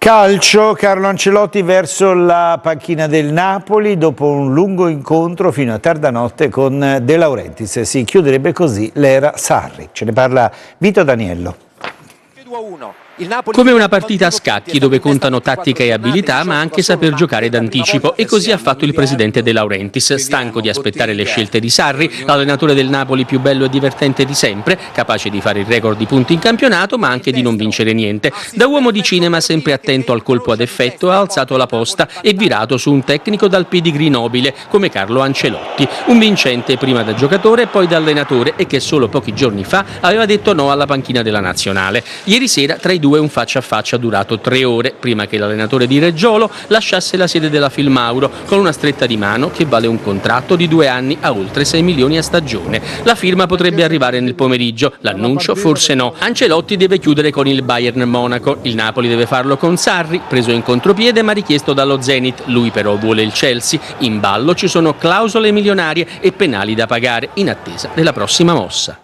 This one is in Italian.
Calcio, Carlo Ancelotti verso la panchina del Napoli dopo un lungo incontro fino a tarda notte con De Laurentiis. Si chiuderebbe così l'era Sarri. Ce ne parla Vito Daniello. Come una partita a scacchi dove contano tattica e abilità ma anche saper giocare d'anticipo, e così ha fatto il presidente De Laurentiis, stanco di aspettare le scelte di Sarri, l'allenatore del Napoli più bello e divertente di sempre, capace di fare il record di punti in campionato ma anche di non vincere niente. Da uomo di cinema sempre attento al colpo ad effetto ha alzato la posta e virato su un tecnico dal pedigree nobile come Carlo Ancelotti, un vincente prima da giocatore e poi da allenatore e che solo pochi giorni fa aveva detto no alla panchina della nazionale. Ieri sera tra i due un faccia a faccia durato 3 ore prima che l'allenatore di Reggiolo lasciasse la sede della Filmauro con una stretta di mano che vale un contratto di 2 anni a oltre 6 milioni a stagione. La firma potrebbe arrivare nel pomeriggio, l'annuncio forse no. Ancelotti deve chiudere con il Bayern Monaco, il Napoli deve farlo con Sarri, preso in contropiede ma richiesto dallo Zenit, lui però vuole il Chelsea. In ballo ci sono clausole milionarie e penali da pagare in attesa della prossima mossa.